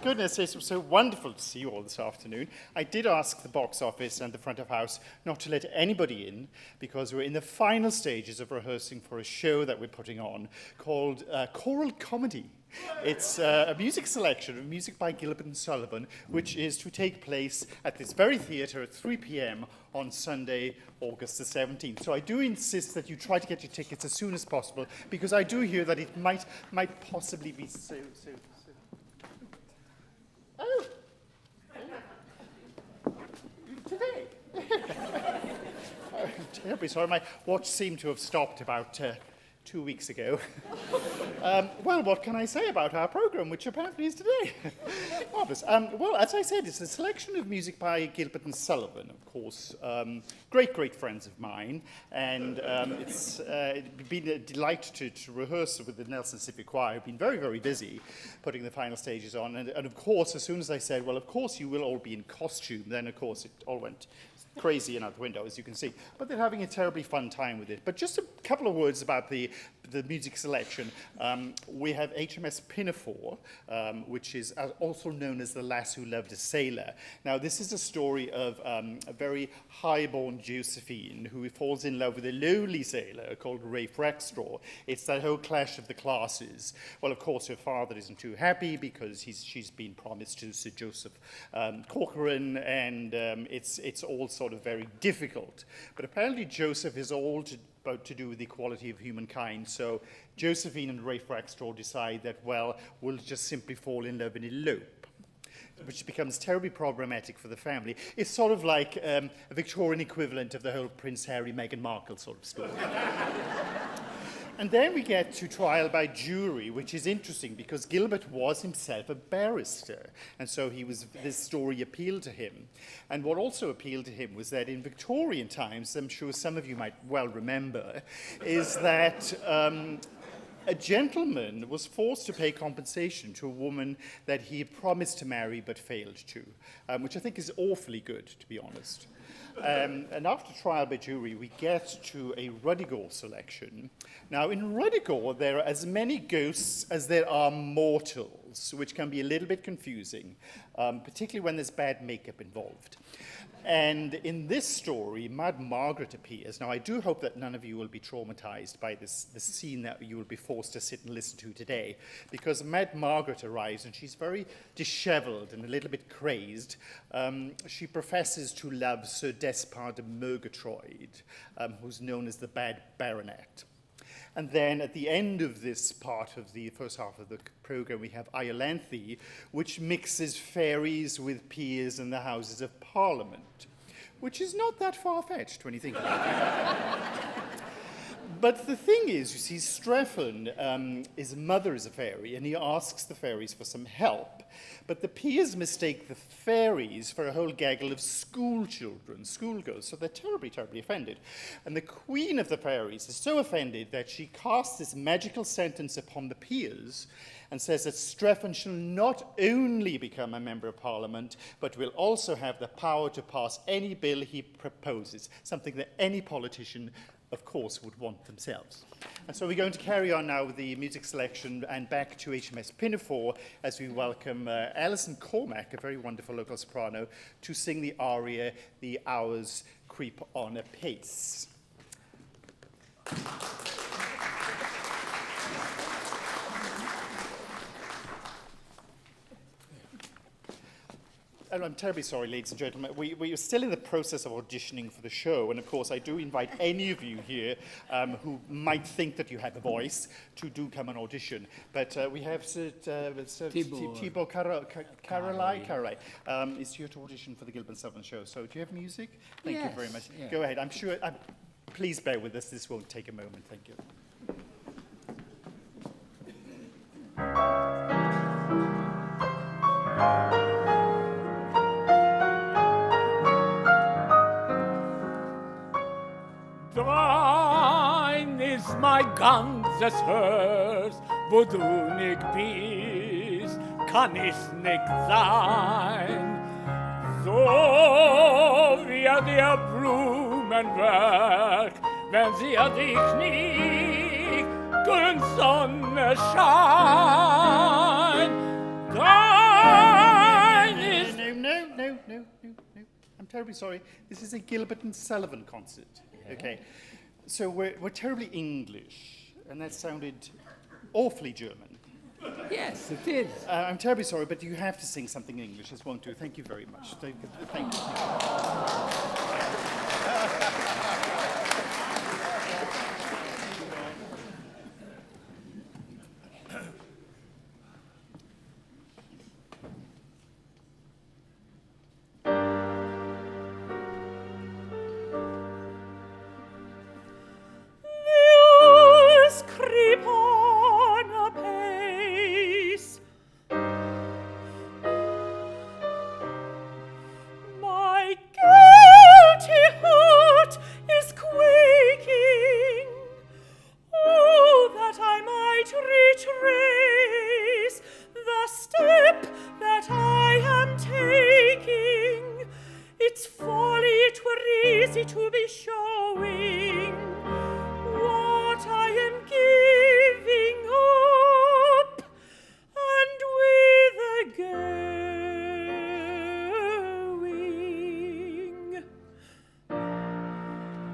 goodness, it's so wonderful to see you all this afternoon. I did ask the box office and the front of house not to let anybody in because we're in the final stages of rehearsing for a show that we're putting on called Choral Comedy. It's a music selection of music by Gilbert and Sullivan, which is to take place at this very theatre at 3 p.m. on Sunday, August the 17th. So I do insist that you try to get your tickets as soon as possible, because I do hear that it might possibly be so. Oh! Today! I'm terribly sorry. My watch seemed to have stopped about 2 weeks ago. Well, what can I say about our program, which apparently is today? Marvelous. Well, as I said, it's a selection of music by Gilbert and Sullivan, of course. Great friends of mine. And it's been a delight to rehearse with the Nelson Civic Choir. I've been very busy putting the final stages on. And of course, as soon as I said, well, of course you will all be in costume, then of course it all went crazy and out the window, as you can see. But they're having a terribly fun time with it. But just a couple of words about the music selection. We have H.M.S. PINAFORE, which is also known as The Lass Who Loved a Sailor. Now, this is a story of a very high-born Josephine who falls in love with a lowly sailor called Refrain. It's that whole clash of the classes. Well, of course, her father isn't too happy because she's been promised to Sir Joseph Corcoran, and it's all sort of very difficult. But apparently Joseph is all about to do with the equality of humankind. So Josephine and Rafe Rackstraw decide that, well, we'll just simply fall in love and elope, which becomes terribly problematic for the family. It's sort of like a Victorian equivalent of the whole Prince Harry, Meghan Markle sort of story. And then we get to trial by jury, which is interesting because Gilbert was himself a barrister, and so this story appealed to him. And what also appealed to him was that in Victorian times, I'm sure some of you might well remember, is that a gentleman was forced to pay compensation to a woman that he had promised to marry but failed to, which I think is awfully good, to be honest. And after trial by jury, we get to a Ruddigore selection. Now, in Ruddigore, there are as many ghosts as there are mortals, which can be a little bit confusing, particularly when there's bad makeup involved. And in this story, Mad Margaret appears. Now, I do hope that none of you will be traumatized by the scene that you will be forced to sit and listen to today, because Mad Margaret arrives, and she's very disheveled and a little bit crazed. She professes to love Sir Despard de Murgatroyd, who's known as the Bad Baronet. And then at the end of this part of the first half of the program, we have Iolanthe, which mixes fairies with peers in the Houses of Parliament, which is not that far-fetched when you think about it. But the thing is, you see, Strephon, his mother is a fairy, and he asks the fairies for some help. But the peers mistake the fairies for a whole gaggle of school children, schoolgirls, so they're terribly offended. And the queen of the fairies is so offended that she casts this magical sentence upon the peers and says that Strephon shall not only become a member of Parliament, but will also have the power to pass any bill he proposes, something that any politician of course, would want themselves. And so we're going to carry on now with the music selection and back to H.M.S. PINAFORE as we welcome Alison Cormack, a very wonderful local soprano, to sing the aria, The Hours Creep on Apace. And I'm terribly sorry, ladies and gentlemen. We are still in the process of auditioning for the show, and of course I do invite any of you here who might think that you have a voice to do come and audition. But we have Thibaut Carolai is here to audition for the Gilbert and Sullivan show. So do you have music? Thank you very much. Yeah. Go ahead. I'm sure. Please bear with us. This won't take a moment. Thank you. Dein ist mein ganzes Herz, wo du nicht bist, kann ich nicht sein. So wird ihr Blumenwerk, wenn sie an dich nicht in Sonne scheint. terribly sorry. This is a Gilbert and Sullivan concert. Okay. So we're terribly English, and that sounded awfully German. Yes, it is. I'm terribly sorry, but you have to sing something in English. This won't do. Thank you very much. Thank you. Creep on apace. My guilty heart is quaking. Oh, that I might retrace the step that I am taking. It's folly 'twere easy to be showing what I am giving up, and whither going.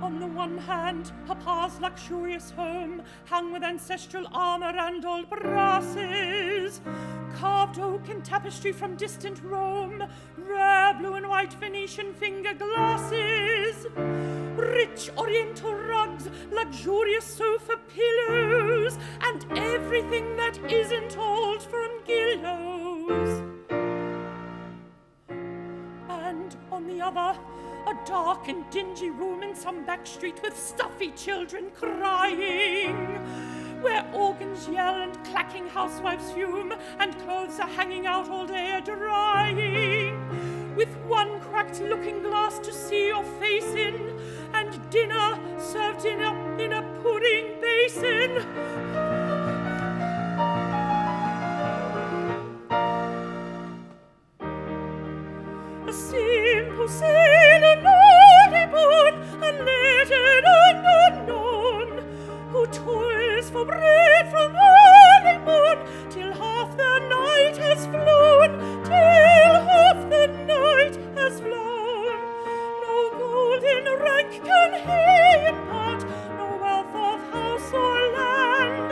On the one hand, Papa's luxurious home, hung with ancestral armour and old brasses, carved oak and tapestry from distant Rome, rare blue and white Venetian finger glasses, rich oriental rugs, luxurious sofa pillows, and everything that isn't old from Gillows. And on the other, a dark and dingy room in some back street with stuffy children crying, where organs yell and clacking housewives fume, and clothes are hanging out all day a-drying, with one cracked looking-glass to see your face in, and dinner served in a pudding basin. A simple sailor, naughty born, unlettered and unknown, who toils for bread from early morn till half the night has flown, till half the night has flown. No golden rank can he impart, no wealth of house or land,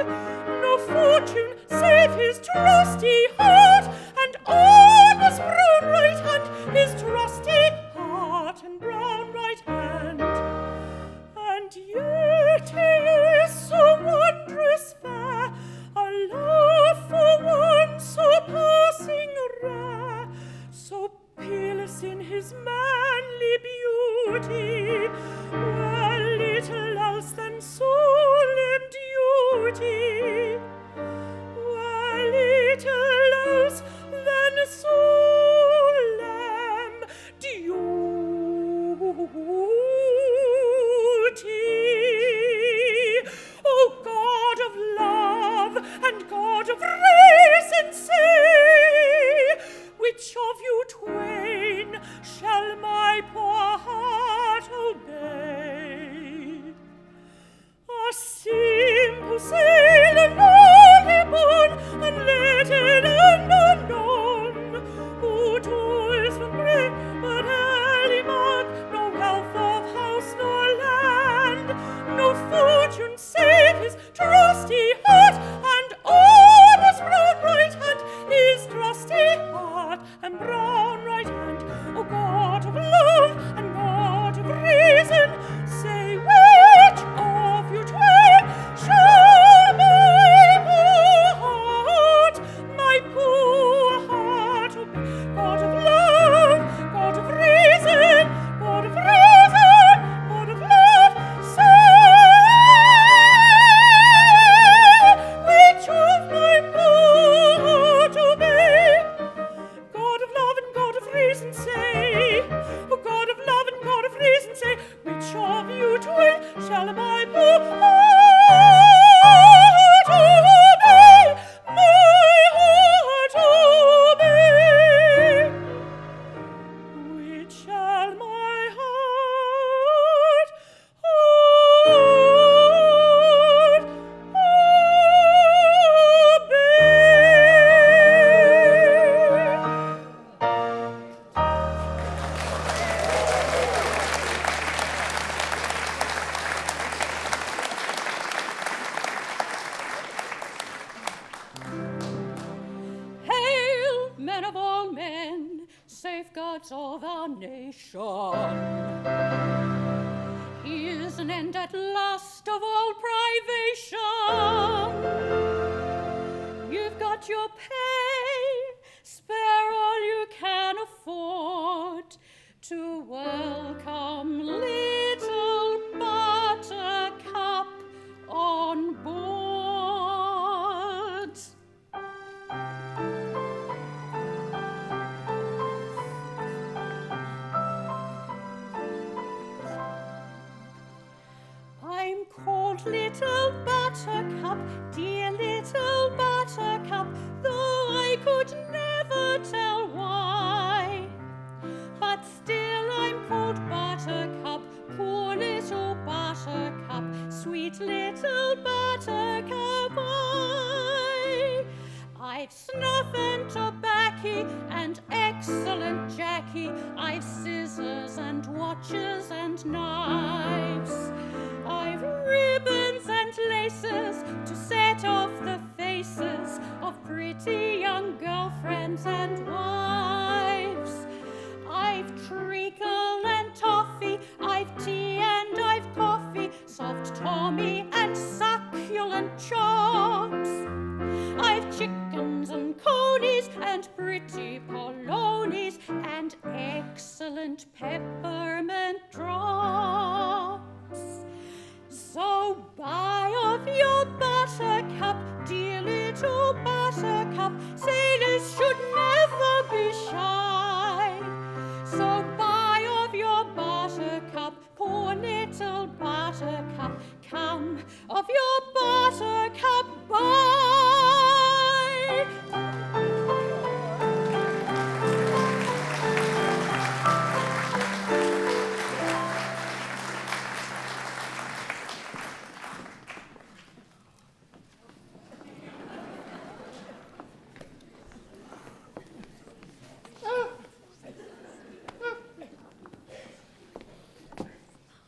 no fortune save his trusty heart, and honest brown right hand, his trusty heart and brown right hand. And yet he is so wondrous fair, a love for one so passing rare, so peerless in his manly beauty, were little else than solemn duty, were little safeguards of our nation. Here's an end at last of all privation. You've got your pay, spare all you can afford to welcome little Buttercup on board. I'm called Little Buttercup, dear Little Buttercup, though I could never tell why. But still I'm called Buttercup, poor little Buttercup, sweet little Buttercup I've snuff and tobacco and excellent Jackie, I've scissors and watches and knives, I've ribbons and laces to set off the faces of pretty young girlfriends and wives. I've treacle and toffee, I've tea and I've coffee, soft Tommy and succulent chops. I've chickens and conies and pretty polonies and excellent peppermint drops. So buy of your Buttercup, dear little Buttercup, sailors should never be shy. So buy of your Buttercup, poor little Buttercup, come of your Buttercup, buy.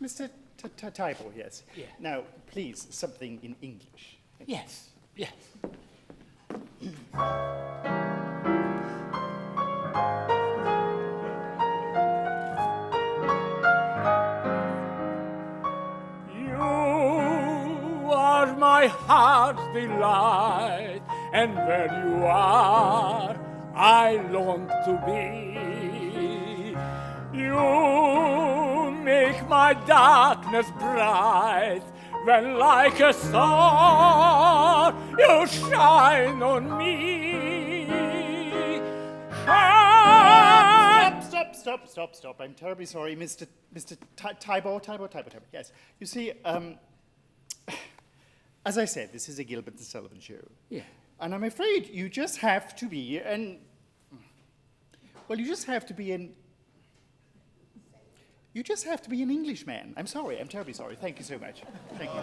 Mr. Tybal, yes. Yeah. Now, please, something in English. Yes, yes. You are my heart's delight, and where you are, I long to be. You make my darkness bright, when like a star you shine on me. Shine. Stop. I'm terribly sorry, Mr. Tybal, yes. You see, as I said, this is a Gilbert and Sullivan show. Yeah. And I'm afraid you just have to be an Englishman. I'm sorry, I'm terribly sorry. Thank you so much. Thank you.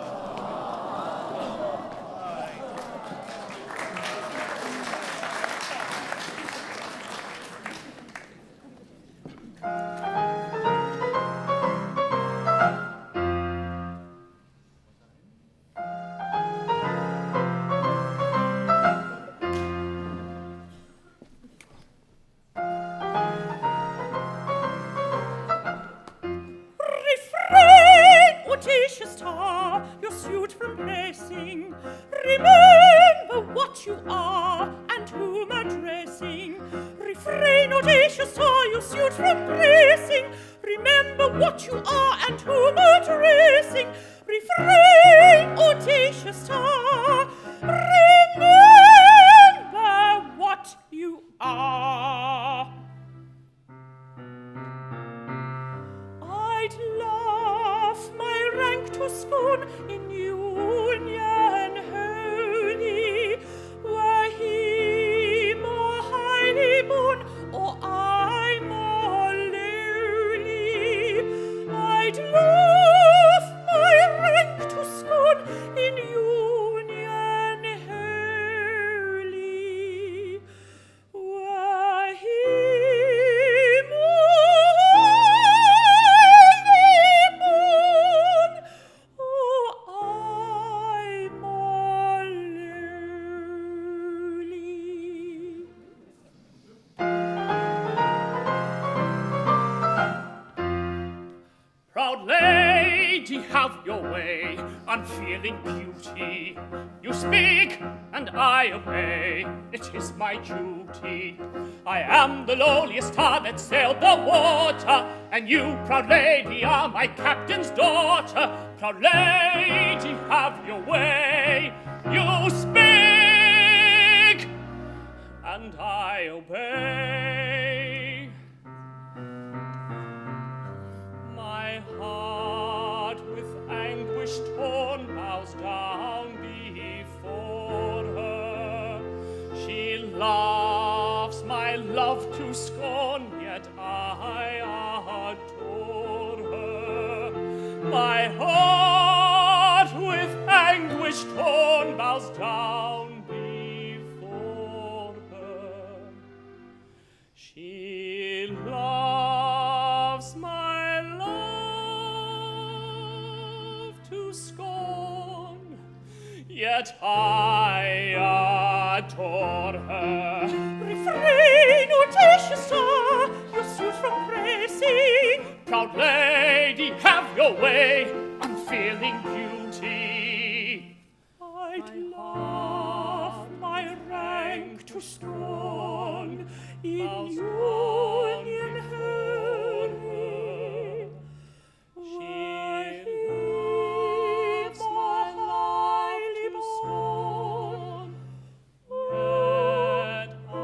Refrain, audacious star, your suit from placing. Remember what you are and whom addressing. Refrain, audacious star, your suit from placing. Remember what you are and whom addressing. Refrain, audacious star, remember what you are. I'd laugh my rank to scorn in union holy, were he more highly born, or I more lowly. I'd laugh my unfeeling beauty. You speak, and I obey. It is my duty. I am the lowliest tar that sailed the water, and you, proud lady, are my captain's daughter. Proud lady, have your way. You speak, and I obey. My heart with anguish torn bows down before her. She laughs my love to scorn, yet I adore her. My heart with anguish torn bows down before her. She loves my love to scorn, yet I adore her. Refrain, audacious, your suit from praising. Proud lady, have your way, unfeeling beauty. I'd laugh my rank to scorn in union hurry. She leaves my highly born, yet I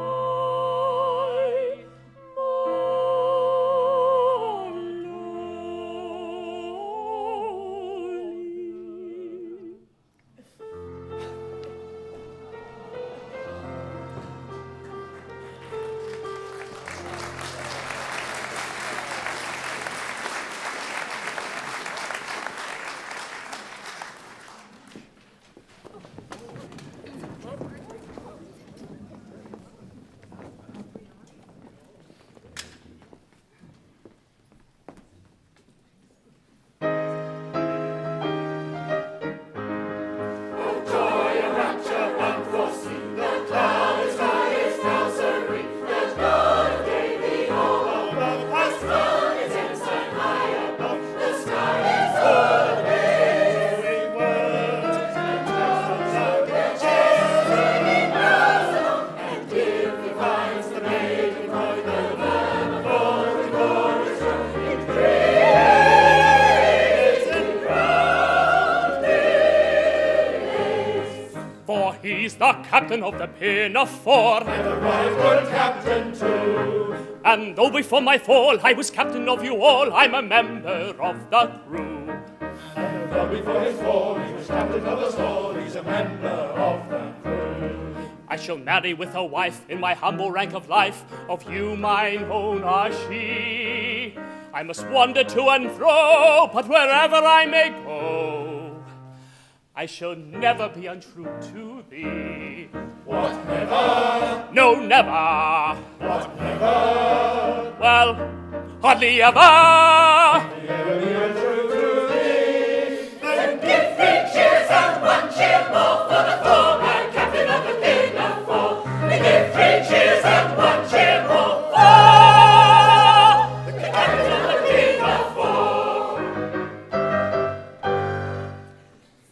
He's the captain of the PINAFORE, and a right good captain too. and though before my fall I was captain of you all, I'm a member of the crew. And though before his fall he was captain of us all, he's a member of the crew. I shall marry with a wife in my humble rank of life, of you mine own are she. I must wander to and fro, but wherever I may go, I shall never be untrue to thee. What, never? No, never. What, never? Well, hardly ever. Never be untrue to thee. Then give 3 cheers and 1 cheer more for the Foeman, captain of the PINAFORE. Then give 3 cheers and 1 cheer more for the captain of the PINAFORE.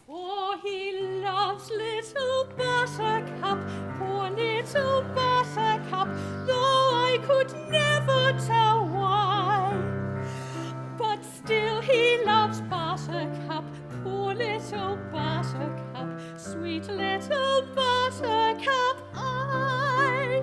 For he loves little Buttercup, poor little Buttercup, though I could never tell why. But still he loves Buttercup, poor little Buttercup, sweet little Buttercup, I.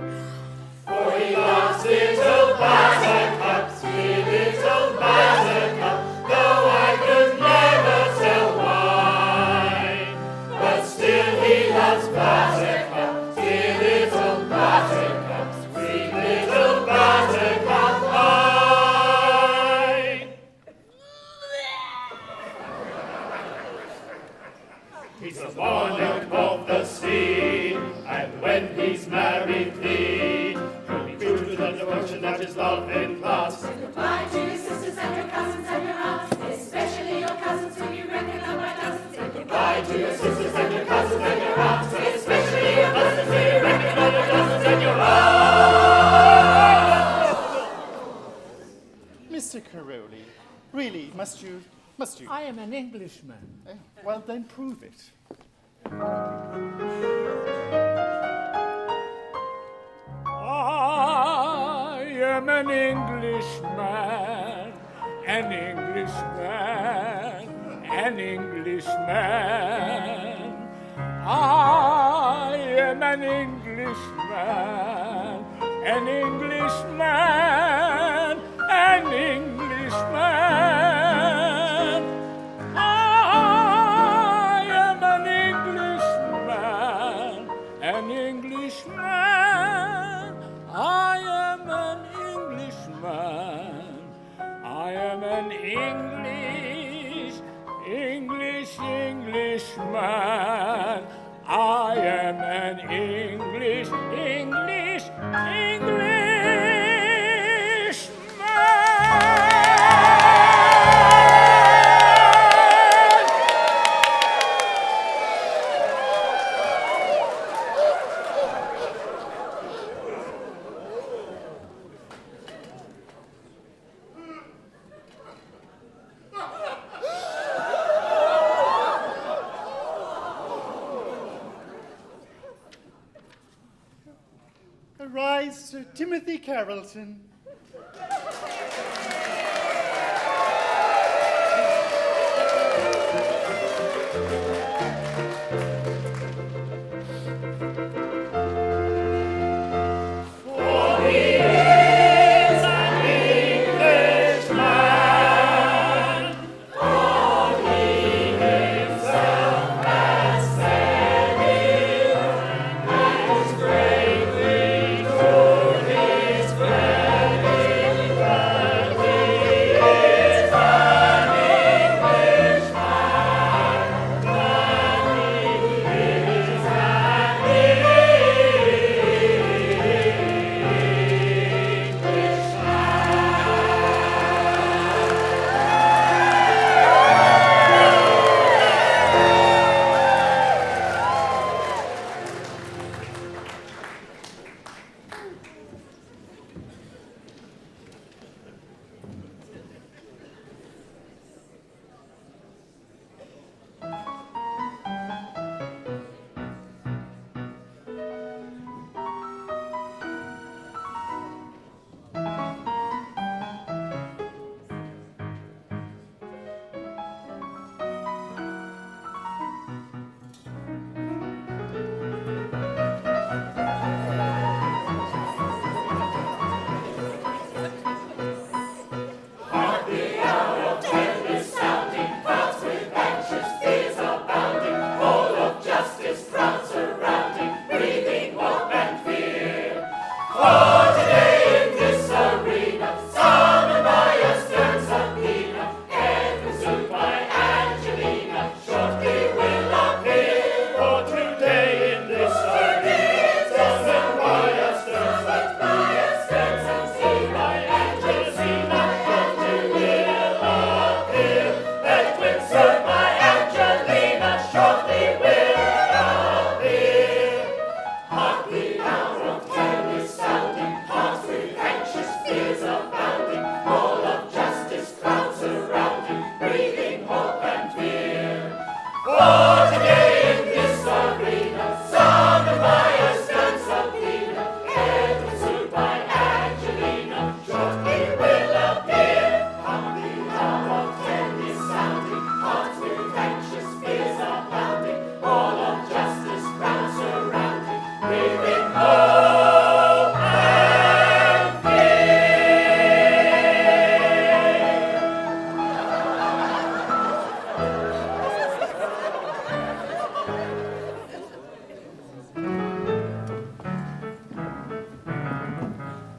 For he loves little Buttercup, sweet little Buttercup, though I could never tell why. But still he loves Buttercup, dear little Buttercup, sweet little Buttercup, I. He's the monarch of the sea, and when he's married thee, he'll be true to the devotion that his love imparts. Goodbye to your sisters and your cousins and your aunts, especially your cousins who you reckon are my dozens. Say Goodbye to your sisters and your cousins and your aunts, especially your cousins who you reckon are your cousins and your aunts. Mr. Caroli, really, must you Must you? I am an Englishman. Well, then prove it. I am an Englishman, an Englishman, an Englishman. I am an Englishman, an Englishman, an Englishman. I am an Englishman, an Englishman. I am an Englishman. I am an Englishman. I am an Englishman. Arise, Sir Timothy Carrollton.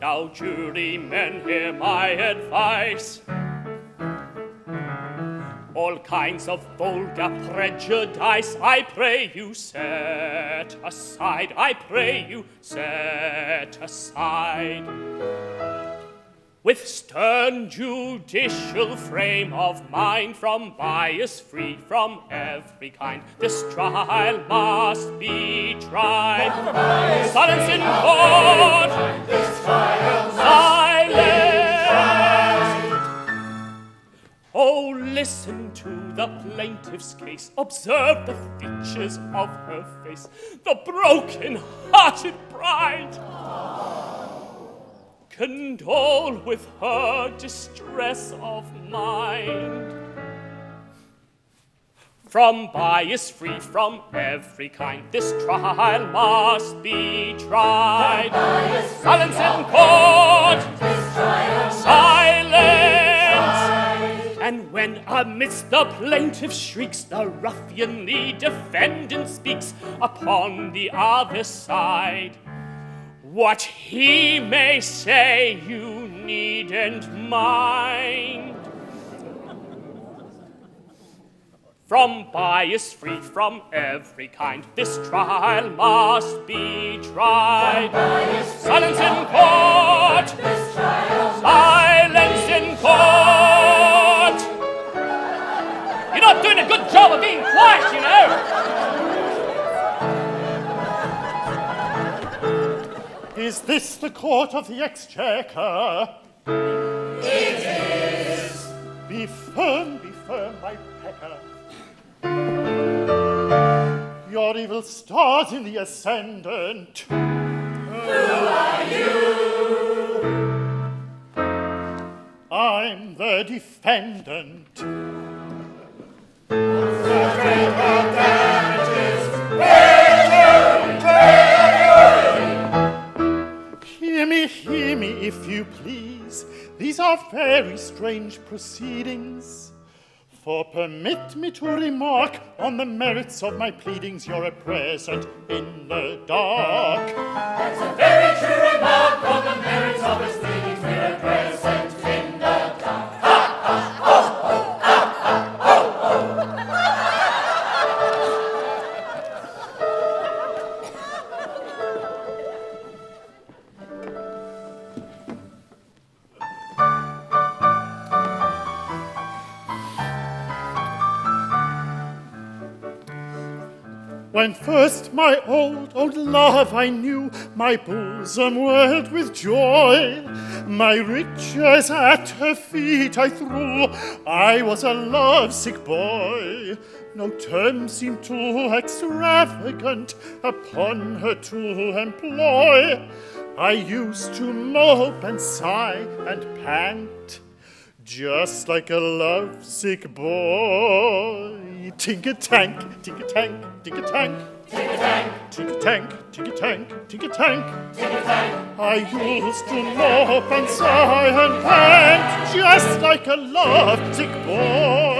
Now, jurymen, hear my advice. All kinds of vulgar prejudice, I pray you set aside. I pray you set aside. With stern judicial frame of mind, from bias free from every kind, this trial must be tried. Silence in court, silence. Oh, listen plaintiff's case, observe the features of her face, the broken-hearted bride. Condole with her distress of mind. From bias free from every kind, this trial must be tried. Silence in court, silence. And when amidst the plaintiff's shrieks, the ruffianly defendant speaks upon the other side, what he may say you needn't mind. From bias free from every kind, this trial must be tried. Silence in court! Silence in court! You're not doing a good job of being quiet, you know! Is this the court of the Exchequer? It is. Be firm, my pecker. Your evil stars in the ascendant. Who are you? I'm the defendant. The great of damages. Hear me, if you please. These are very strange proceedings. For permit me to remark on the merits of my pleadings. You're at present in the dark. That's a very true remark on the merits of his pleadings. We're at present in the dark. When first my old love I knew, my bosom whirled with joy. My riches at her feet I threw. I was a lovesick boy. No term seemed too extravagant upon her to employ. I used to mope and sigh and pant, just like a lovesick boy. Tink-a-tank, tink-a-tank, tink-a-tank, Tink-a-tank, tink-a-tank, tink-a-tank, tink-a-tank. tink-a-tank. I used to mope and sigh and pant, just like a lovesick boy.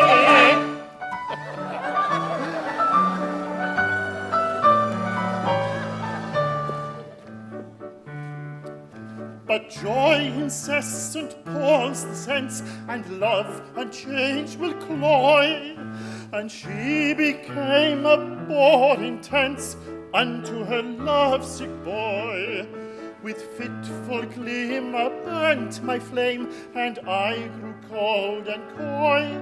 But joy incessant palls the sense, and love unchanged will cloy. And she became a bore intense unto her lovesick boy. With fitful glimmer burnt my flame, and I grew cold and coy.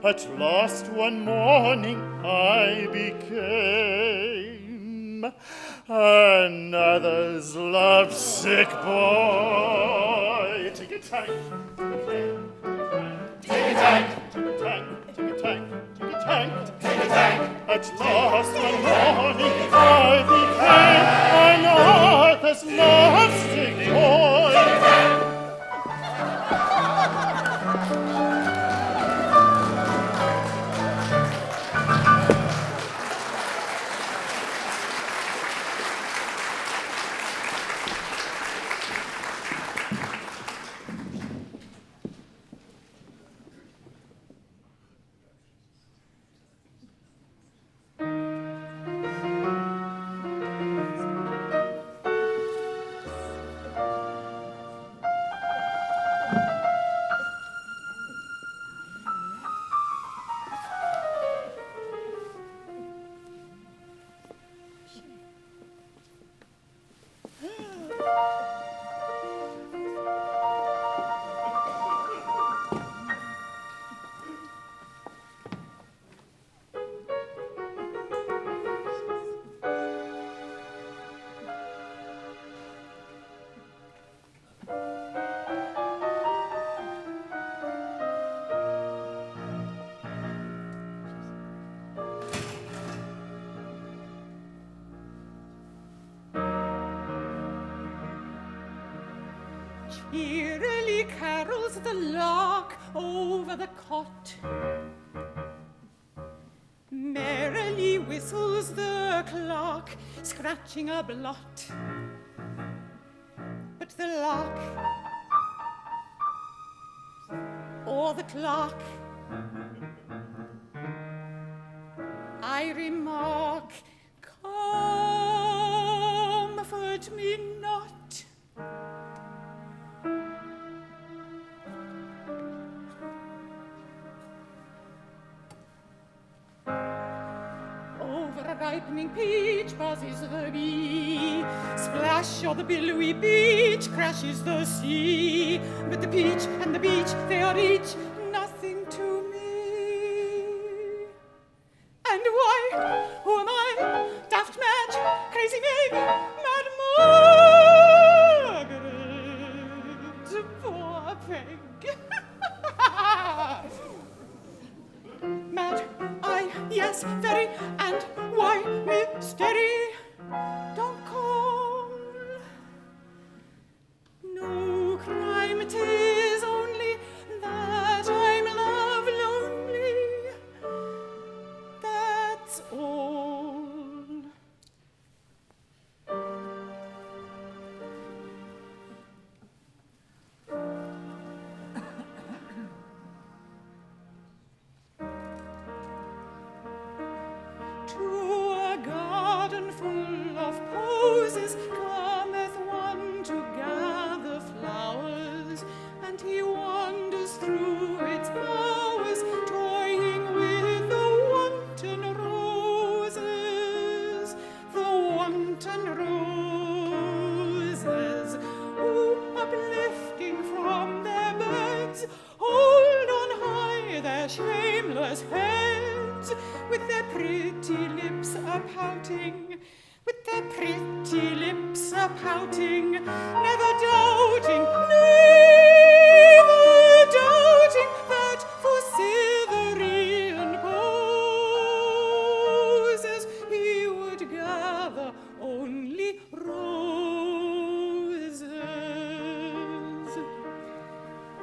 At last one morning I became another's lovesick boy. Tick-a-tank, Tick-a-tank, tick-a-tank, tick-a-tank, tick-a-tank. tick-a-tank. At last one morning I became another's lovesick boy. Eerily carols the lark over the cot. Merrily whistles the clock, scratching a blot. But the lark or the clock, I remark, comfort me not. Over a ripening peach buzzes the bee. Splash on the billowy beach crashes the sea. But the peach and the beach, they are each nothing to me. And why? Who am I? Daft Madge, crazy Meg, Mad Margaret, poor Peg. Mad, yes, very, and why mystery? Don't call. No crime, 'tis only that I'm love lonely. That's all. To a garden full of posies cometh one to gather flowers, and he wanders through its bowers, toying with the wanton roses, who, uplifting from their beds, hold on high their shameless heads, with their pretty lips a-pouting, never doubting that for Cytherean poses he would gather only roses.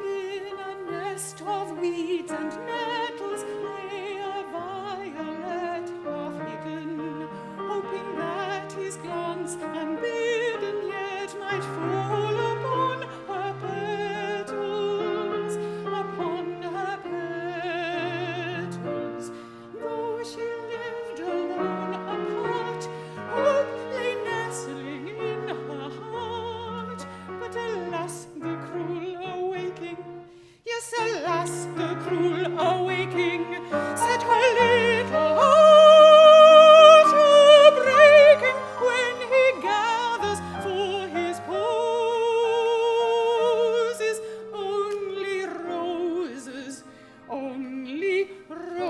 In a nest of weeds and nettles lay a violet half hidden, hoping that his glance unbidden yet might fall upon her petals, Though she lived alone apart, hope lay nestling in her heart. But alas, the cruel awaking, yes, alas, the cruel awaking, set her little heart a-breaking when he gathers for his poses only roses, only roses.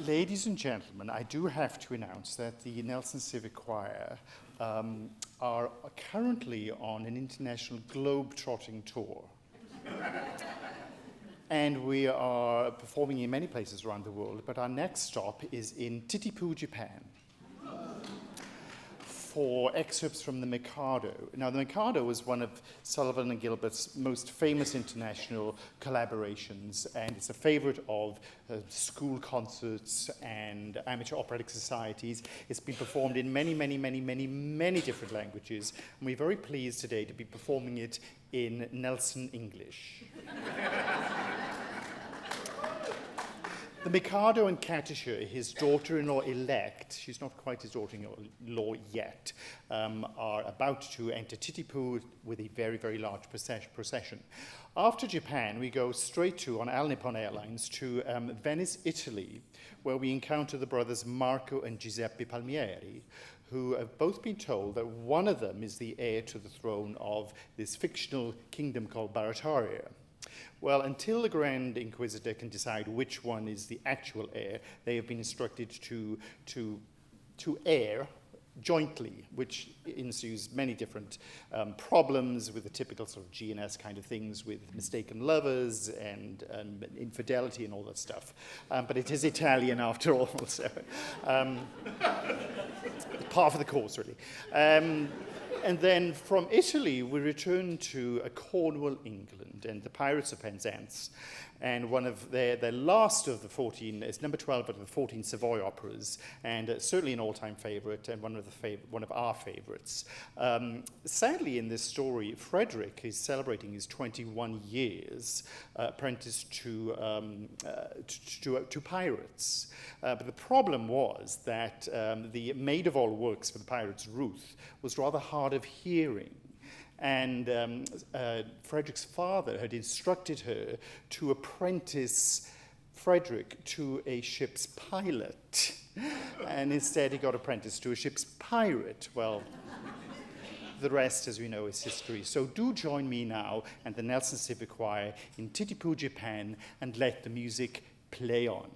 Ladies and gentlemen, I do have to announce that the Nelson Civic Choir are currently on an international globe-trotting tour. And we are performing in many places around the world, but our next stop is in Titipu, Japan, for excerpts from the Mikado. Now, the Mikado was one of Sullivan and Gilbert's most famous international collaborations, and it's a favorite of school concerts and amateur operatic societies. It's been performed in many, many, many, many, many different languages, and we're very pleased today to be performing it in Nelson English. The Mikado and Katisha, his daughter-in-law elect, she's not quite his daughter-in-law yet, are about to enter Titipu with a very, very large procession. After Japan, we go straight to, on All Nippon Airlines, to Venice, Italy, where we encounter the brothers Marco and Giuseppe Palmieri, who have both been told that one of them is the heir to the throne of this fictional kingdom called Barataria. Well, until the Grand Inquisitor can decide which one is the actual heir, they have been instructed to heir jointly, which ensues many different problems with the typical sort of G&S kind of things with mistaken lovers and infidelity and all that stuff. But it is Italian after all, so par for the course, really. And then from Italy, we return to Cornwall, England, and the Pirates of Penzance. And one of their last of the 14, is number 12 of the 14 Savoy operas, and certainly an all-time favorite, and one of our favorites. Sadly, in this story, Frederick is celebrating his 21 years apprenticed to pirates. But the problem was that the maid of all works for the pirates, Ruth, was rather hard of hearing. And Frederick's father had instructed her to apprentice Frederick to a ship's pilot. And instead he got apprenticed to a ship's pirate. Well, the rest, as we know, is history. So do join me now and the Nelson Civic Choir in Titipu, Japan, and let the music play on.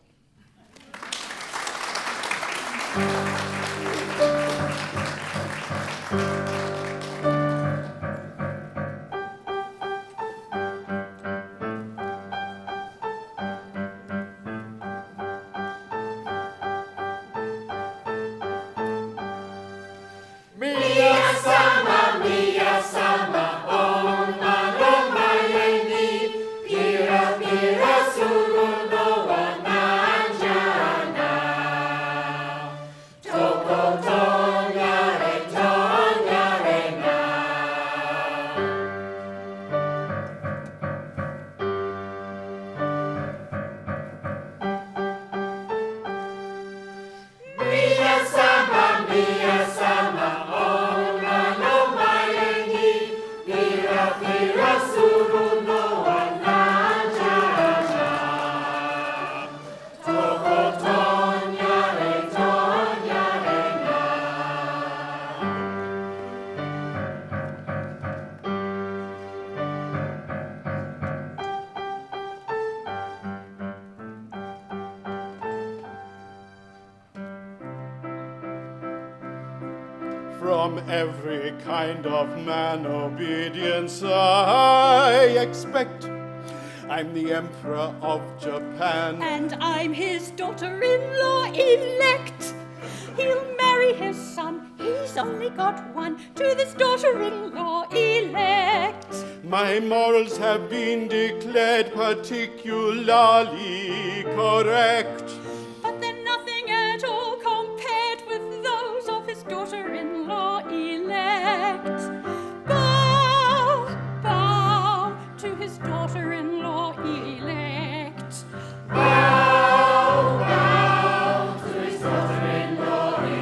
From every kind of man obedience I expect. I'm the Emperor of Japan. And I'm his daughter-in-law elect. He'll marry his son, he's only got one, to this daughter-in-law elect. My morals have been declared particularly correct. But they're nothing at all compared with those of his daughter-in-law elect. Bow, bow to his daughter-in-law elect. Bow, bow to his daughter-in-law elect.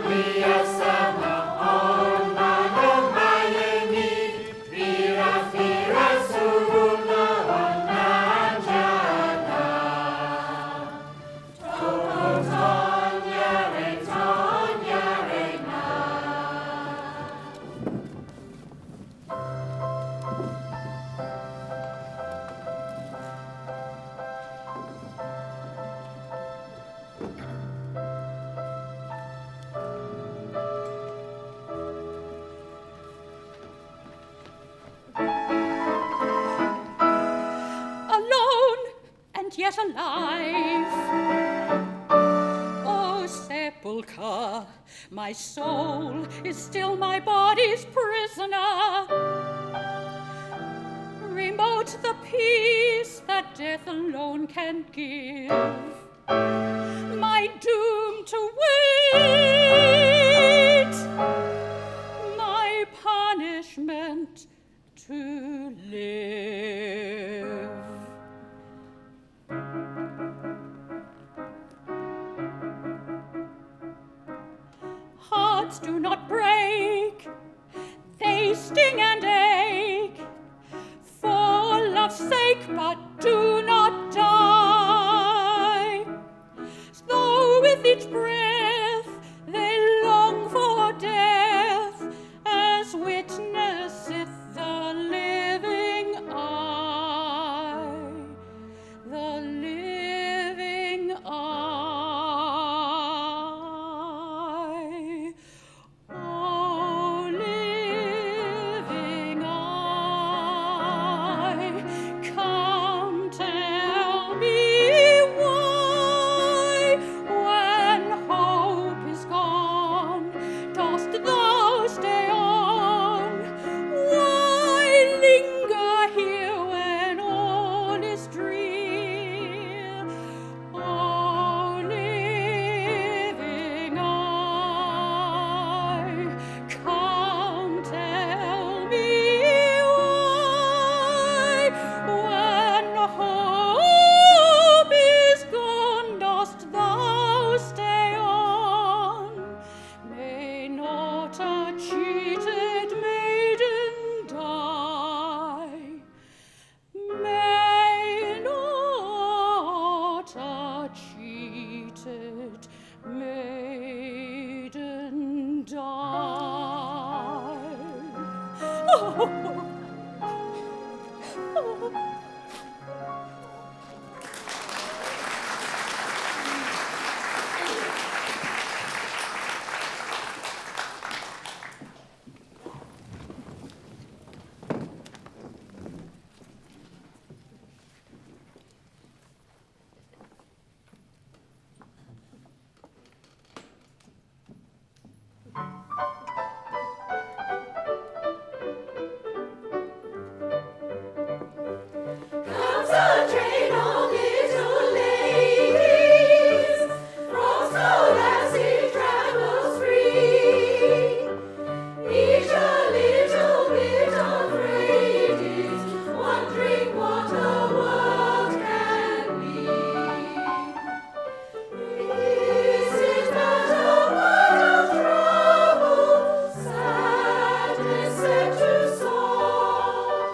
Mia sama, all my yet alive. O sepulchre, my soul is still my body's prisoner. Remote the peace that death alone can give. My doom to wait, my punishment to live. Hearts do not break, they sting and ache, for love's sake, but do not die. Though with each breath they long for death, as witnesseth the living eye, the living eye. Oh, living eye, come tell me why, when hope is gone, dost thou stay on? Why linger here when all is drear? Oh, living eye, come tell me why, when hope is gone, dost thou stay on? May not a cheated maiden die. May not a cheated maiden die. Oh. Comes a train of little ladies, from Scholastic travels free. Each a little bit afraid is, wondering what the world can be. Is it but a world of trouble, sadness set to song?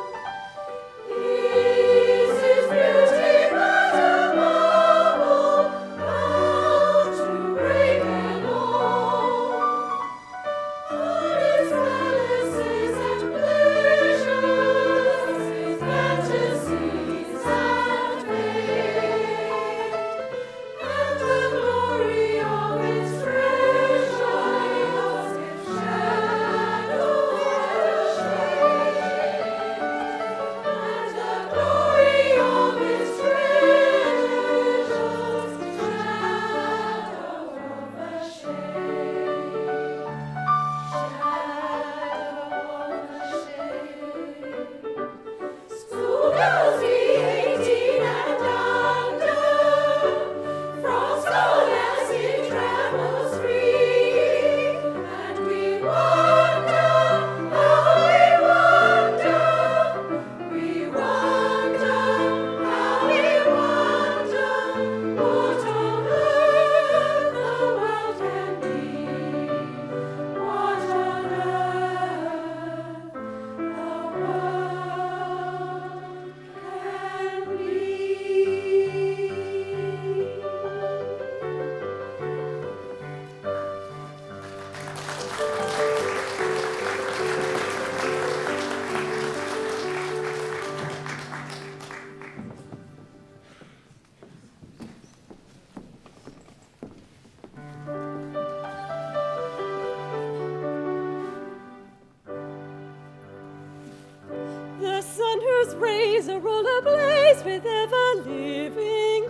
Is it beauty but a bubble, bound to break along? Are its palaces and pleasures, its fantasies and fate, and the glory of its treasures, its shadow and shade, and the glory of its treasures, shadow of a shade, shadow of a shade. Schoolgirls be 18 and under, from Scholastic travels free, and we wonder, how we wonder, we wonder, how we wonder, what on earth the world can be, what on earth the world can be. The sun whose rays are all ablaze with ever-living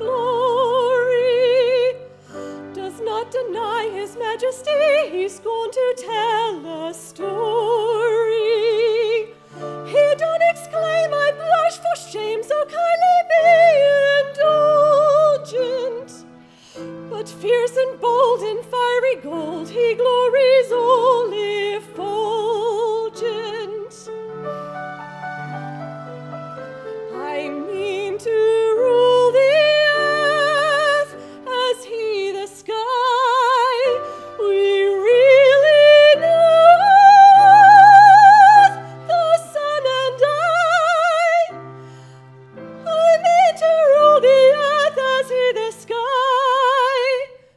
Majesty, he's gone to tell a story. He don't exclaim, I blush for shame, so kindly be indulgent. But fierce and bold in fiery gold, he glories all effulgent. I mean to rule the earth as he the sky. We really know the sun and I. I mean to rule the earth as he the sky.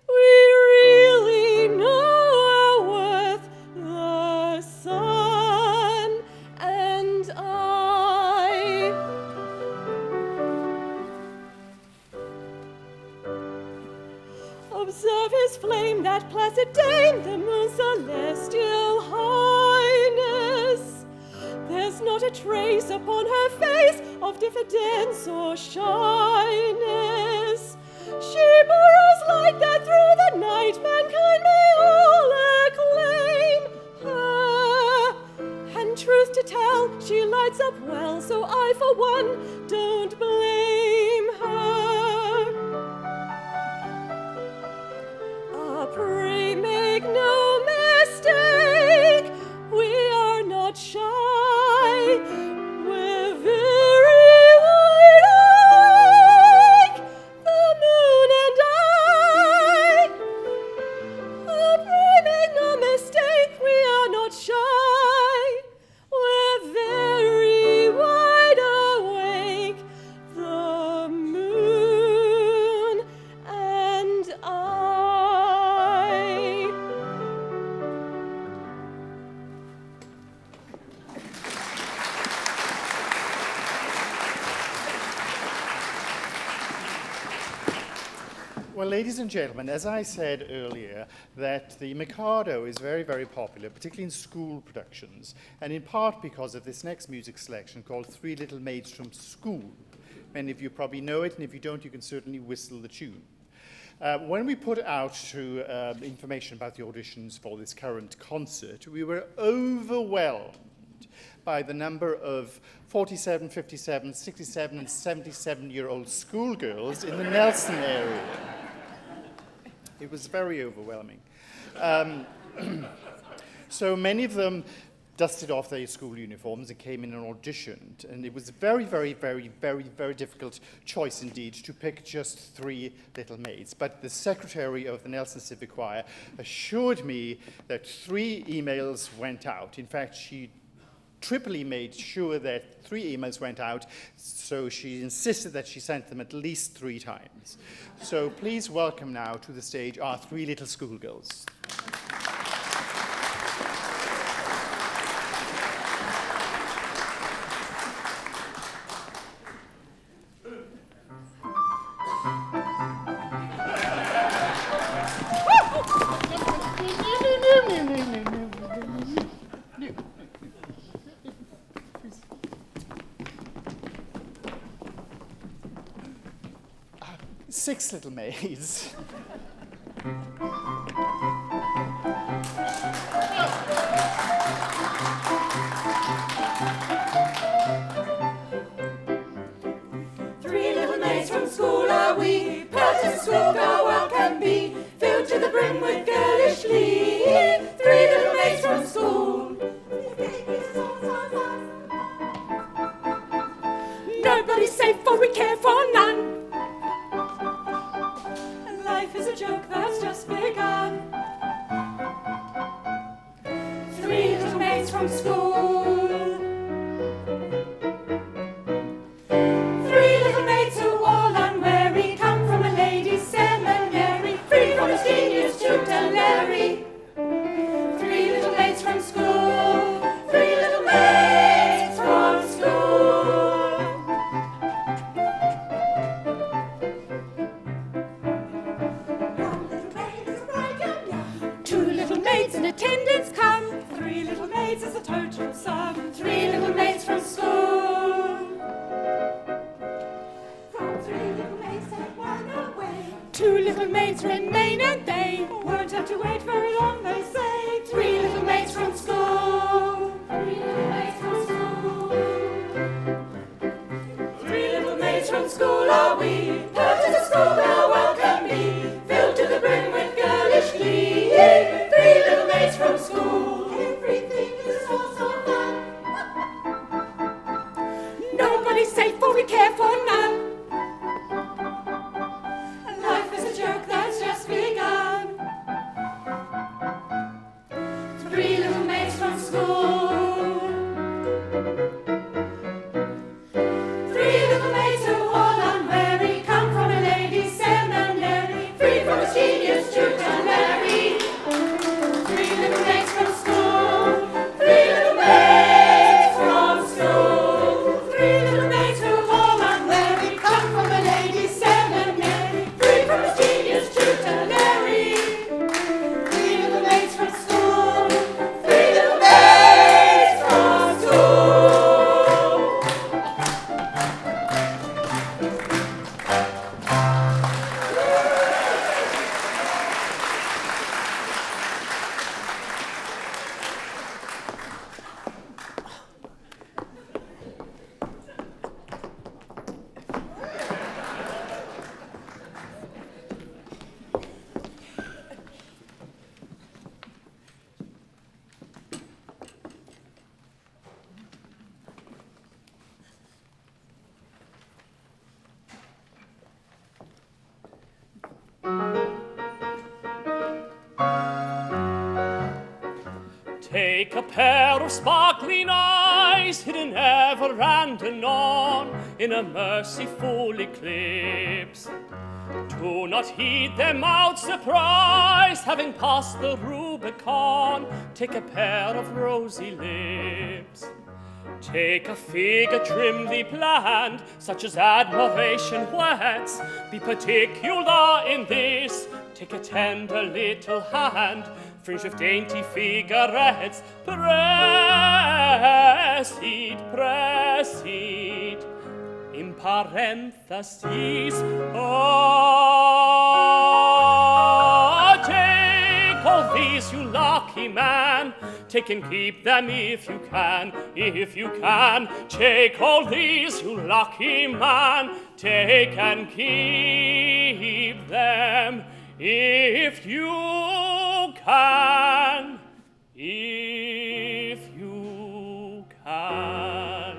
We really know our worth, the sun and I. Observe his flame, that placid dame, the moon's celestial highness. There's not a trace upon her face of diffidence or shyness. She borrows light that through the night mankind may all acclaim her. And truth to tell, she lights up well, so I for one don't blame her. Pray make no mistake, we are not shy. We're very wide awake, the moon and I. Pray make no mistake, we are not shy. We're very wide awake, the moon and I. Well, ladies and gentlemen, as I said earlier, that the Mikado is very, very popular, particularly in school productions, and in part because of this next music selection called Three Little Maids from School. Many of you probably know it, and if you don't, you can certainly whistle the tune. When we put out to information about the auditions for this current concert, we were overwhelmed by the number of 47, 57, 67, and 77-year-old schoolgirls in the Nelson area. It was very overwhelming. So many of them dusted off their school uniforms and came in and auditioned. And it was a very, very, very, very, very difficult choice indeed to pick just three little maids. But the secretary of the Nelson Civic Choir assured me that 3 emails went out. In fact, she triply made sure that 3 emails went out, so she insisted that she sent them at least 3 times. So please welcome now to the stage our 3 little schoolgirls. Six little maids. Three little maids from school are we, pert as schoolgirl well can be, filled to the brim with girlish glee. 3 little maids from school. Nobody's safe, for we care for none. Life is a joke that's just begun. 3 little maids from school. 3 little maids who all unwary come from a ladies' seminary, free from its genius tutelary. 3 little maids from school. 3 little maids from school. Two little maids in attendance come. 3 little maids is a total Two little maids remain, and they won't have to wait very long, they say. Three little maids from school. Three little maids from school. Three little maids from school are we. Pert as a schoolgirl welcome me, filled to the brim with girlish glee. Three little maids from school. Everything is so fun. Nobody's safe, for we care for none. Life is a joke that's just begun. Three little maids from school. Three little maids who all unwary come from a lady's seminary, free from a genius tutelary. Three little maids from school. Three little maids from school. Three little maids who all unwary come from a lady's seminary, free from a genius tutelary. Three little maids from school. Three little maids from school. Take a pair of sparkling eyes, hidden ever and anon in a merciful eclipse. Do not heed them out surprise, having passed the Rubicon. Take a pair of rosy lips. Take a figure trimly planned, such as admiration whets. Be particular in this. Take a tender little hand, fringed with dainty figurettes. Press it, in parentheses. Oh, take all these, you lucky man. Take and keep them if you can, if you can. Take all these, you lucky man. Take and keep them if you can, if you can.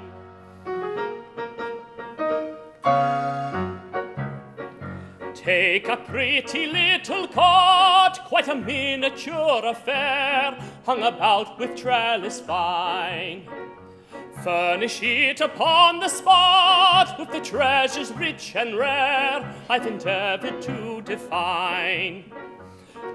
Take a pretty little cot, quite a miniature affair, hung about with trellis fine. Furnish it upon the spot with the treasures rich and rare I've endeavored to define.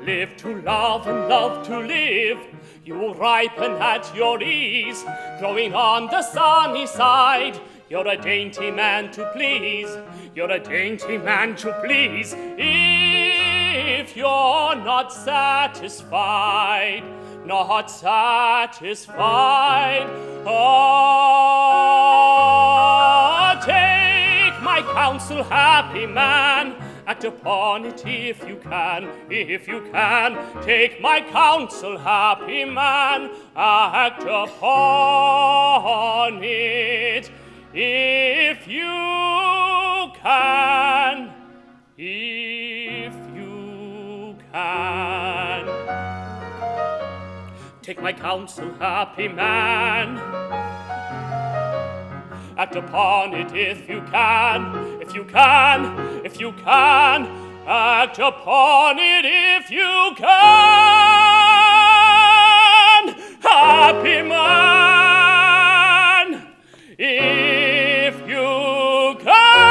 Live to love and love to live, you will ripen at your ease, growing on the sunny side. You're a dainty man to please, you're a dainty man to please. If you're not satisfied, not satisfied, oh, take my counsel, happy man. Act upon it if you can, if you can. Take my counsel, happy man. Act upon it if you can, if you can. Take my counsel, happy man. Act upon it if you can, if you can, if you can. Act upon it if you can, happy man, if you can.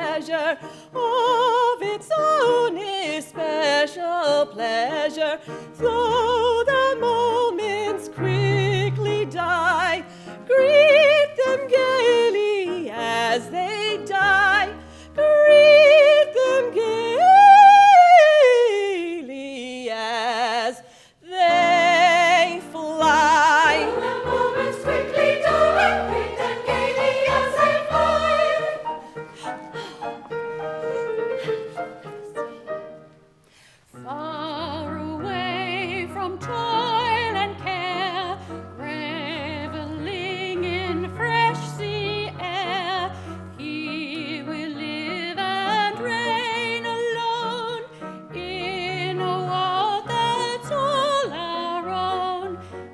measure of its own especial pleasure, though the moments quickly die. Greet them gaily as they die. Greet them gaily as they fly. The moments quickly die. Greet them gaily as they fly. Far away from toil and care, reveling in fresh sea air, he will live and reign alone in a world that's all our own.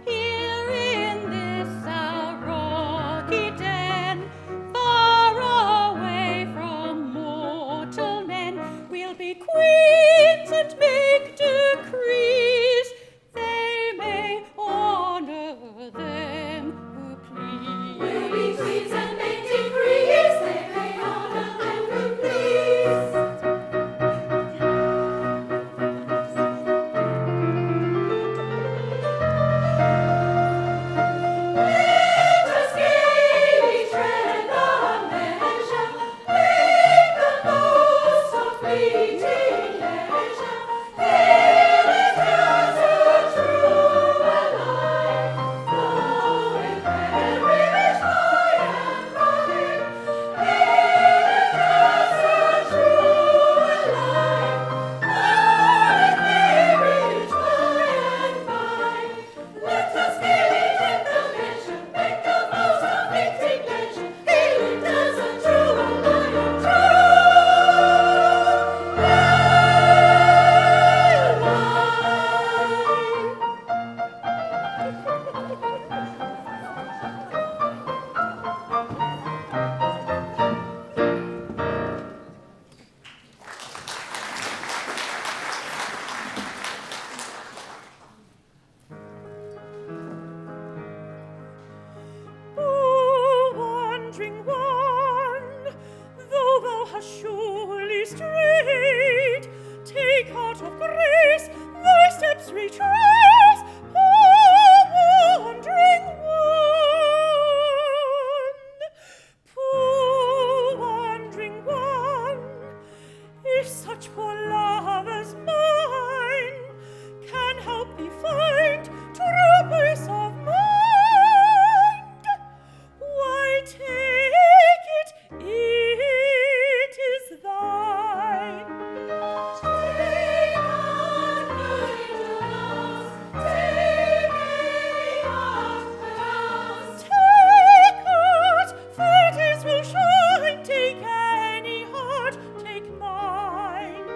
Here in this our rocky den, far away from mortal men, we'll be queens and make decrees. They may honor them who please. We'll be queens and make decrees. They may honor them who please. Let us gaily tread the measure, make the most of fleeting leisure. Hail it as a true life, flowing perish high and running. Hail it as a true life, flowing perish by and by. Let us gaily tread the measure, make the most of fleeting leisure. Hail it as a true life, true life. O wandering one, though thou hast surely strayed, take heart of grace, thy steps retrace. O wandering one, poor wandering one, if such poor love as mine can help thee find true peace of mind, why take it, it is thine. Take heart, my angels, take any heart arouse. Take heart, fair days will shine. Take any heart, take mine.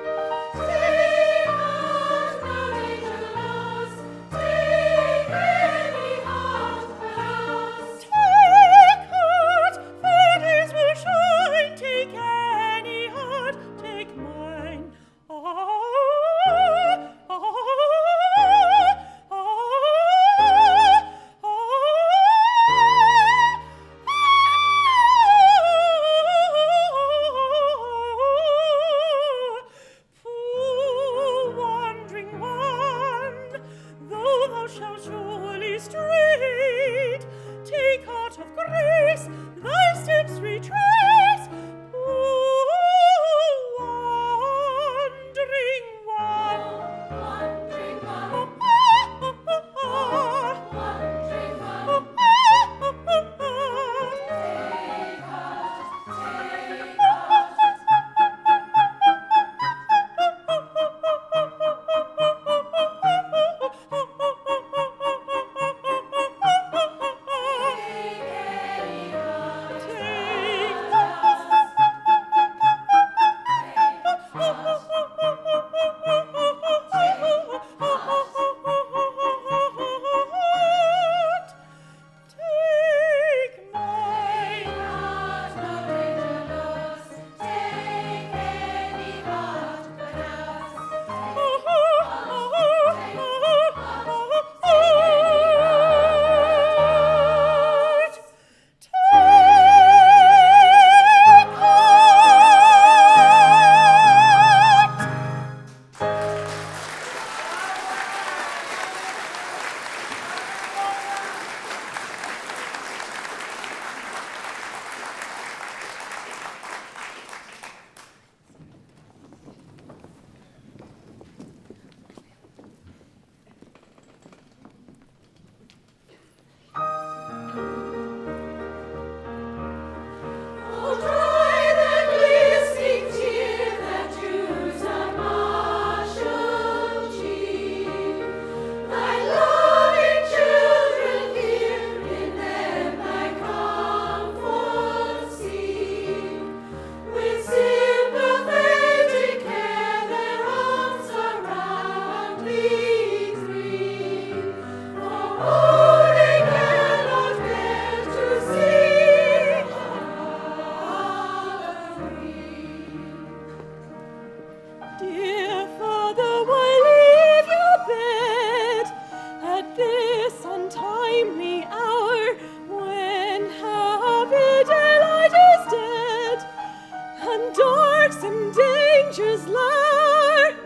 and darksome dangers lurk.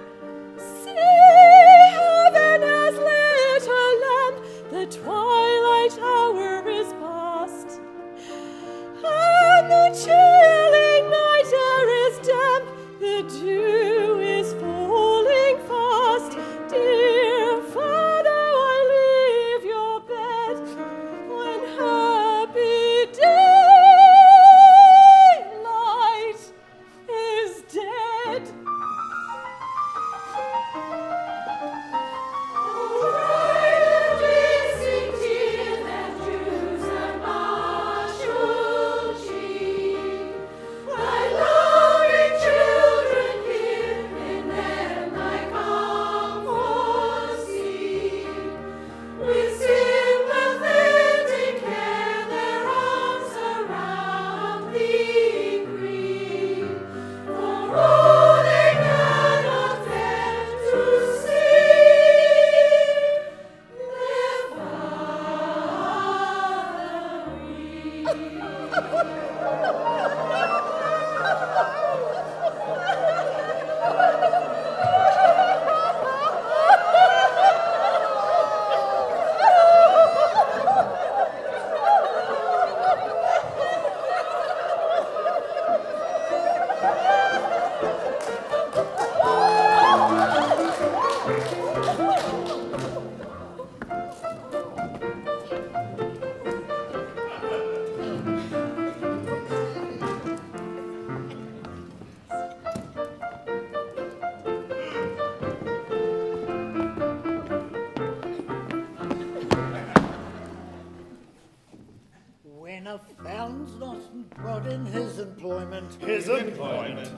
See, heaven has lit a lamp, the twilight hour is past, and the chilling night air is damp, the dew is falling fast. Dear Father, I leave your bed when happy daylight is dead. Dry the glistening tear that dews a martial cheek. Thy loving children hear, in them thy comfort seek. With sympathetic care their arms around thee breathe. For all they cannot bear to see their father weep. When a Felon's not brought in his employment,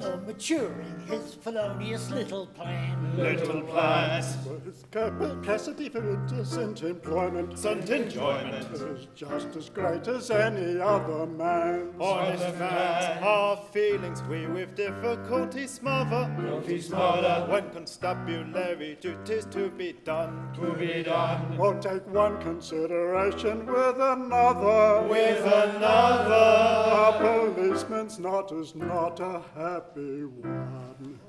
or maturing his felonious little plan, Little plans, His capacity for innocent employment is just as great as any other man. honest man, Our feelings we with difficulty smother, when constabulary duties to be done. to be done Or take one consideration with another. with another. A policeman's not a happy one.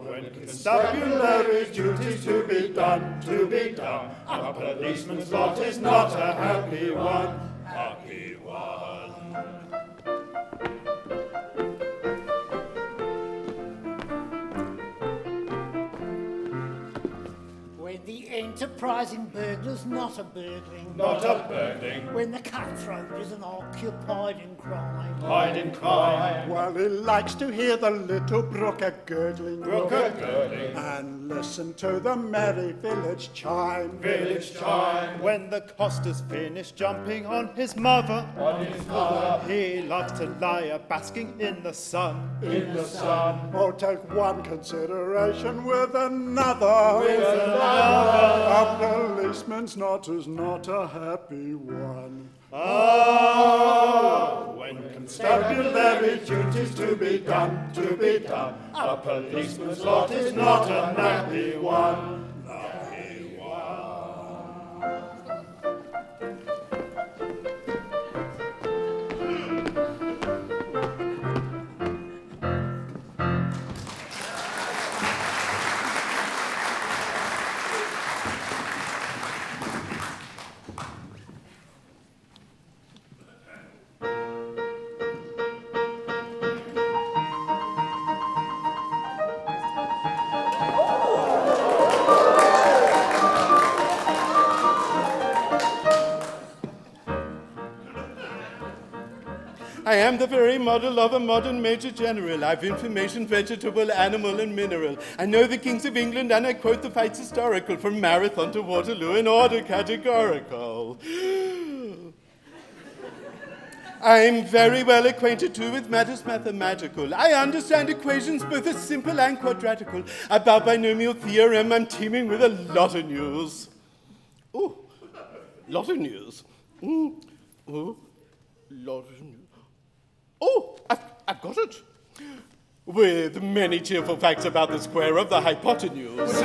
When Constabulary duties to be done, A policeman's lot is not a happy one. Happy one. when the enterprising burglar's not a burgling, Not a burgling, when the cutthroat isn't occupied in crime, hide in crime. Well, he likes to hear the little brook a-gurgling, Girdling, and listen to the merry village chime. village chime. When the coster's finished jumping on his mother, On his mother, he loves to lie a-basking in the sun. in the sun. Or take one consideration with another. With another. A policeman's not a happy one. When Constabulary duties to be done, A policeman's lot is not a happy one. Happy one. I am the very model of a modern major general. I've information, vegetable, animal, and mineral. I know the kings of England, and I quote the fights historical, from Marathon to Waterloo in order categorical. I'm very well acquainted too with matters mathematical. I understand equations both as simple and quadratical. About binomial theorem, I'm teeming with a lot of news. Ooh, lot of news. Oh, lot of news. Oh, I've got it. With many cheerful facts about the square of the hypotenuse.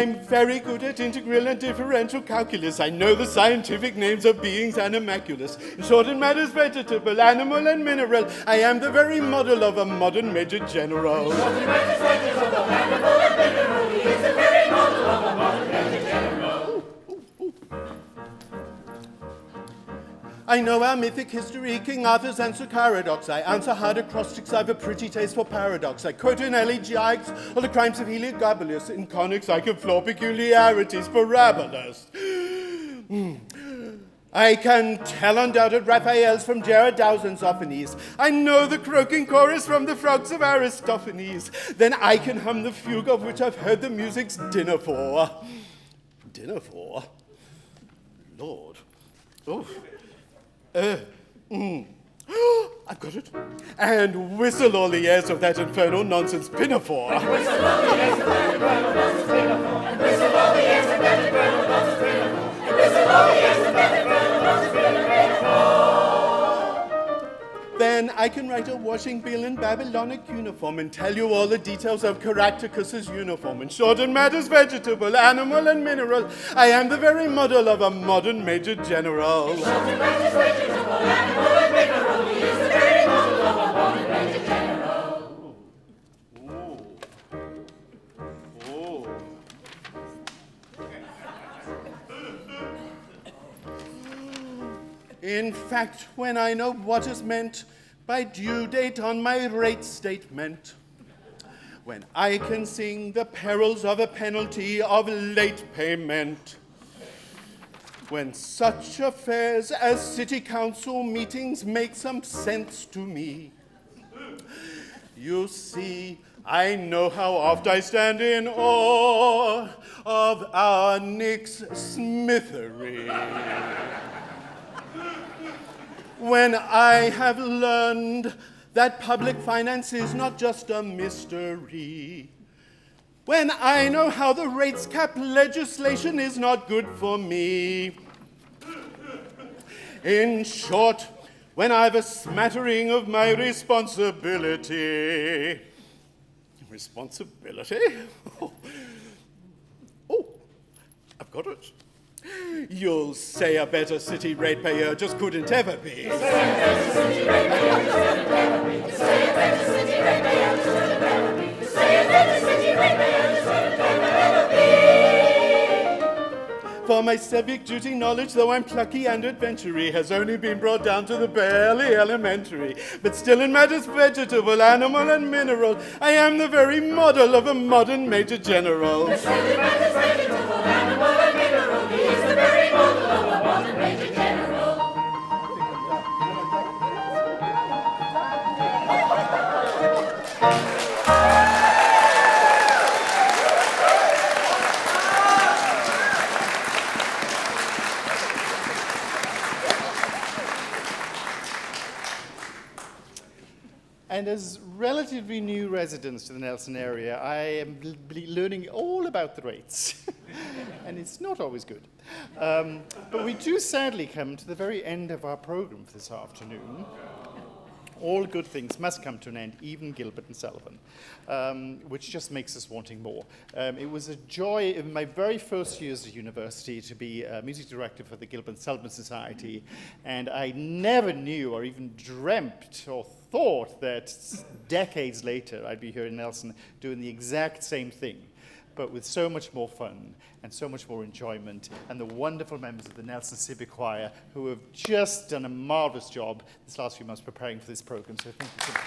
I'm very good at integral and differential calculus. I know the scientific names of beings animalculous. In short, in matters vegetable, animal, and mineral, I am the very model of a modern major general. In short, in matters vegetable, animal, and mineral, he is the very model of a modern major general. I know our mythic history, King Arthur's answer paradox. I answer hard acrostics, I've a pretty taste for paradox. I quote in elegiacs all the crimes of Heliogabalus. In conics I can floor peculiarities parabolous. I can tell undoubted Raphaels from Jared Dowson's Ophanes. I know the croaking chorus from the frogs of Aristophanes. Then I can hum the fugue of which I've heard the music's dinner for. Dinner for? Lord. Oh. I've got it. And whistle all the airs of that infernal nonsense pinafore. And whistle all the airs of that infernal nonsense pinafore. And whistle all the airs of that infernal nonsense pinafore. And whistle all the airs of that infernal nonsense pinafore. Then I can write a washing bill in Babylonic uniform and tell you all the details of Caractacus's uniform. In short, in matters vegetable, animal, and mineral, I am the very model of a modern major general. In short, in matters vegetable, animal, and mineral, he is the very model of a modern major general. In fact, when I know what is meant by due date on my rate statement, when I can sing the perils of a penalty of late payment, when such affairs as city council meetings make some sense to me, you see, I know how oft I stand in awe of our Nick's smithery. When I have learned that public finance is not just a mystery. When I know how the rates cap legislation is not good for me. In short, when I've a smattering of my responsibility. Responsibility? Oh, I've got it. You'll say a better city ratepayer just couldn't ever be. Say a better city ratepayer just couldn't ever be. Say a better city ratepayer just couldn't ever be. Say a better city ratepayer just couldn't ever be. For my civic duty knowledge, though I'm plucky and adventurous, has only been brought down to the barely elementary. But still in matters vegetable, animal, and mineral, I am the very model of a modern major general. But still in matters vegetable, animal, and mineral, he is the very model of a modern major general. And as relatively new residents to the Nelson area, I am learning all about the rates. And it's not always good. But we do sadly come to the very end of our program for this afternoon. All good things must come to an end, even Gilbert and Sullivan, which just makes us wanting more. It was a joy in my very first years at university to be a music director for the Gilbert and Sullivan Society, and I never knew or even dreamt or thought that decades later I'd be here in Nelson doing the exact same thing, but with so much more fun and so much more enjoyment, and the wonderful members of the Nelson Civic Choir who have just done a marvelous job this last few months preparing for this program. So thank you so much.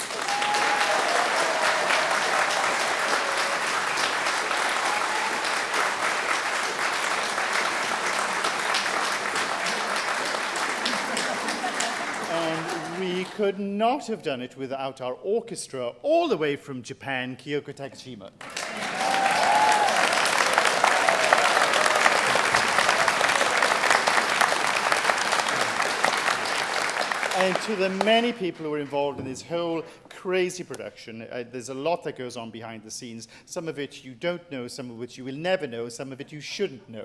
And we could not have done it without our orchestra all the way from Japan, Kyoko Takashima. And to the many people who are involved in this whole crazy production, there's a lot that goes on behind the scenes. Some of it you don't know, some of which you will never know, some of it you shouldn't know.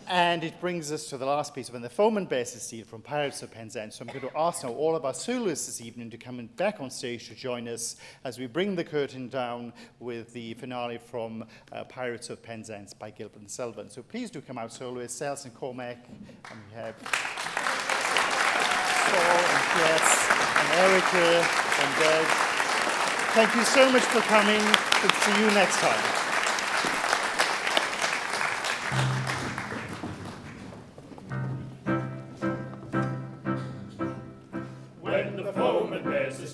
And it brings us to the last piece when the Foeman bass is sealed from Pirates of Penzance. So I'm going to ask now all of our soloists this evening to come back on stage to join us as we bring the curtain down with the finale from Pirates of Penzance by Gilbert and Sullivan. So please do come out, soloists, Sels and Cormac, and we have Saul and Jess and Erica and Doug. Thank you so much for coming. We'll see you next time.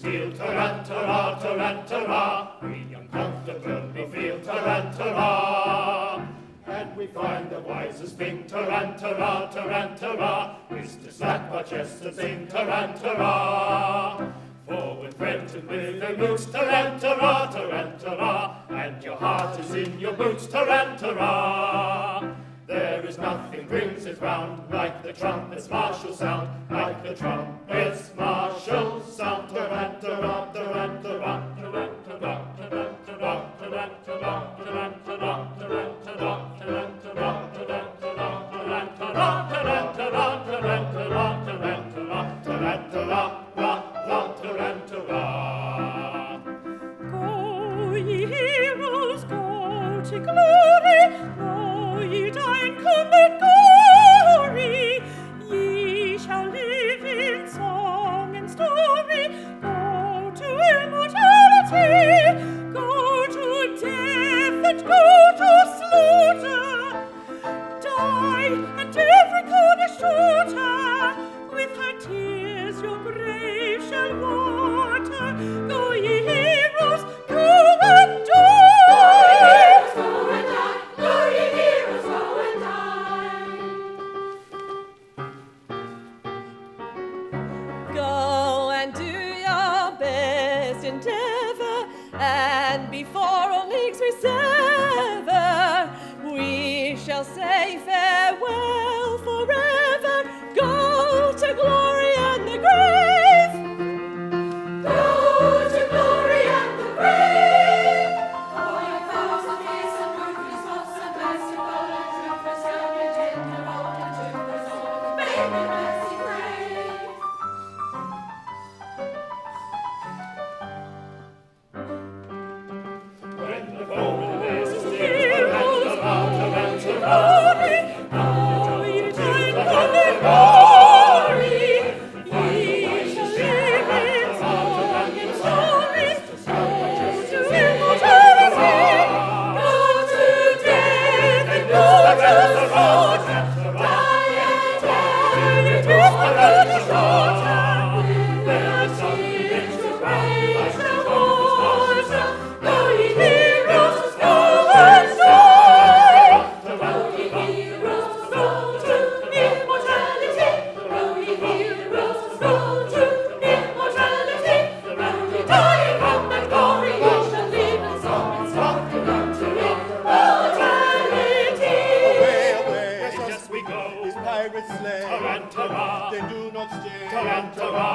Tarantara, tarantara, we uncomfortably feel tarantara. And we find the wisest thing, tarantara, tarantara, is to slap our chests and sing tarantara. For with friends and with their moods, tarantara, tarantara, and your heart is in your boots, tarantara. There is nothing brings it round like the trumpet's martial sound, like the trumpet's martial sound. Tarantara, tarantara, tarantara, tarantara, tarantara, tarantara, tarantara, tarantara, tarantara, tarantara, tarantara, tarantara, tarantara, tarantara, la, tarantara. Go, ye heroes, go to glory. Go, ye die in combat glory. Ye shall live in song and story. Go to immortality. Go to death and go to slaughter. Die, and every Cornish daughter with her tears your grave shall water. Go, ye heroes, go and die. Go and die. Go, ye heroes, go and die. Go and do your best endeavor, and before all leagues we sever, we shall say farewell forever. Go to glory and the grave. Go to glory and the grave. All your foes and fierce and ruthless, false and merciful and truthless, scourge tender, old and toothless, all baby mercy brave. When the Foeman is still, Heroes, tarantara, go to tarantara, glory. Go, ye die in combat glory. Ye shall live in song and story. Go to immortality. Go to death and go to slaughter. Die and die, and death and go to slaughter. Their tears to praise the water. Go, ye heroes, go and die. Go, ye heroes, go to immortality. Go, ye heroes, go to immortality. Go, ye die in combat glory. Ye shall live in song and story. Go to immortality. Away, away, yes, we go. these pirates slay. Tarantara, They do not stay. tarantara,